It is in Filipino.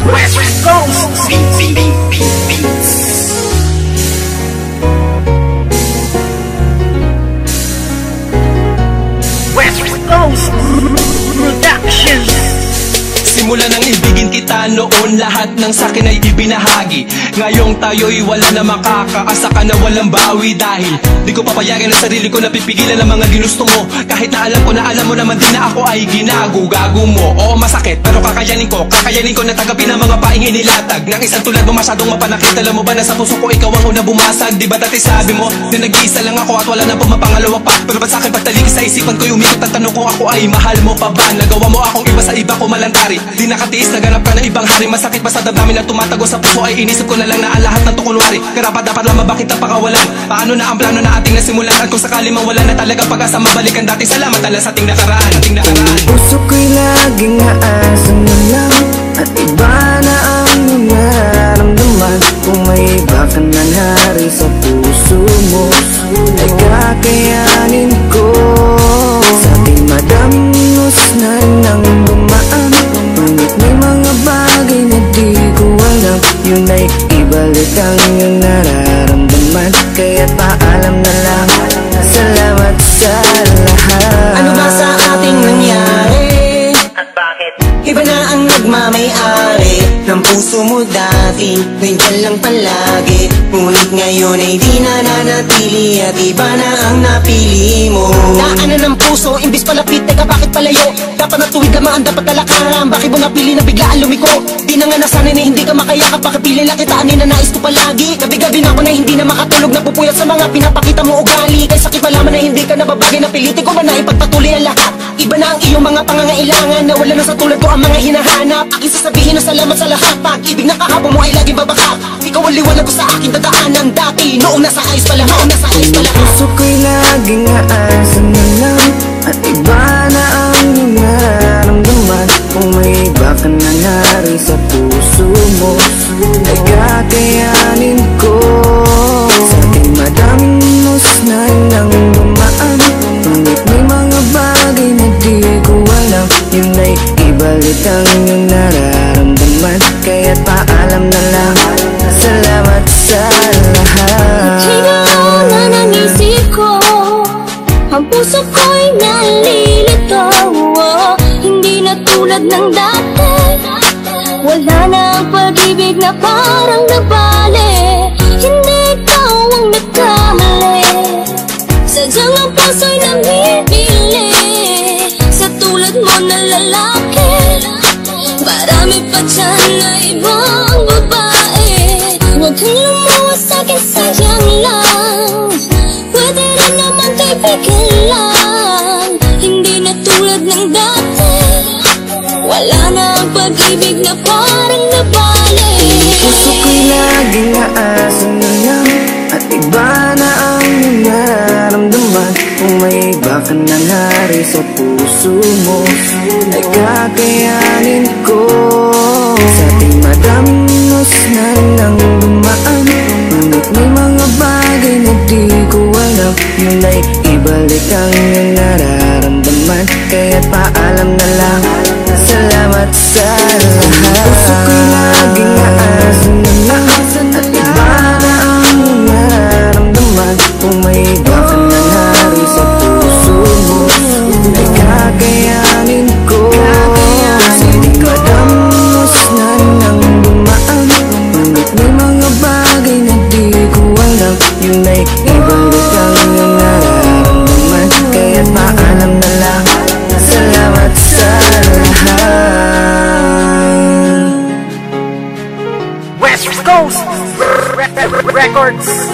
West Coast Beats. West Coast Productions. Simula nang ibigin kita noon, lahat ng sakin ay ibinahagi. Ngayong tayo'y wala na makakaasa ka na walang bawi. Dahil di ko papayagan ang sarili ko na pipigilan ang mga ginusto mo. Kahit na alam ko na alam mo naman din na ako ay ginago-gago mo. Oo, masakit pero kakayanin ko na tagapin ang mga paing inilatag ng isang tulad mo masyadong mapanakit. Alam mo ba na sa puso ko ikaw ang una bumasag? Di ba dati sabi mo na nag-iisa lang ako at wala na pumapangalawa pa? Pero ba't sa'kin patalikis sa isipan ko yung umikot at tanong ko ako ay mahal mo pa ba? Nagawa mo akong iba sa iba ko malantari. Di nakatiis, naganap ka ng ibang hari. Masakit pa sa damdamin na tumatago sa puso ay inisip ko na lang na ang lahat ng tukunwari. Karapat dapat lamang bakit ang pakawalan? Paano na ang plano na ating nasimulan? At kung sakali mang wala na talaga pag-asa mabalikan dati, salamat ala sa ating nakaraan. Puso ko'y laging aasa na lang at iba na ang nararamdaman. Kung may iba ka na hari sa puso mo ay kakayanin ko. Sa ating madaming husnan nang dumaan, ngunit may mga bagay na di ko alam. Yun ay ibalik ang iyong nararamdaman. Kaya't paalam na lang, salamat sa lahat. Ano ba sa ating nangyari? At bakit? Iba na ang nagmamay-ari ng puso mo dati, nandiyan lang palagi. Ngunit ngayon ay di na nanatili at iba na ang napili mo. Daanan ng puso, imbis palapit, teka bakit palayo? Dapat natuwid lamang, dapat talakaran. Bakit mo napili na biglaan lumiko? Di na nga nasanay na hindi ka makayakap. Bakit pili lang kita, na nais ko palagi? Gabi-gabi na ako na hindi na makatulog, napupuyat sa mga pinapakita mo ugali. Kaya sakit malaman na hindi ka nababagay, napilitin ko man na ipagpatuloy ang lahat. Iba na ang iyong mga pangangailangan, na wala na sa tulad ko ang mga hinahanap. Aking sasabihin na salamat sa lahat. Pag-ibig na kahapon mo ay laging babaka. Ikaw ang liwanag ko sa aking dadaanan dati, noong nasa ayos pa lahat, nasa ayos pa lahat. Puso ko'y laging aasa na lang at iba na ang nararamdaman. Kung may iba ka na hari sa puso mo ay kakayanin ko. Sa ating madaming husnan nang dumaan, ngunit may mga bagay na di ko alam. Yun ay ibalik ang iyong nararamdaman. Kaya't paalam na lang, salamat sa lahat. Ikaw na ng isip ko, ang puso ko'y nalilito. Hindi na tulad ng dati, wala na ang pag-ibig na parang nabali. Hindi ikaw ang nagkamali, sadyang ang puso'y namimili sa tulad mo na lalaki. Marami pa dyan na ibang babae, huwag kang lumuwas sa'kin, sayang lang. Pwede rin naman kaibigan lang, hindi na tulad ng dati, wala na ang pag-ibig na parang nabali. Puso ko'y laging aasa na lang at iba na ang nararamdaman. Kung may iba ka na hari sa puso mo ay kakayanin ko. Sa ating madaming husnan nang dumaan, ngunit may mga bagay na di ko alam. Yun ay ibalik ang iyong nararamdaman. Kaya't paalam na lang, salamat sa lahat. Puso ko'y laging aasa na lang at iba na ang nararamdaman. Kung may iba ka na hari sa puso mo ay kakayanin ko. Sa ating madaming husnan nang dumaan, ngunit may mga bagay na di ko alam. Yun ay ibalik ang iyong nararamdaman. Kaya't paalam na lang, salamat sa lahat. West Coast Records.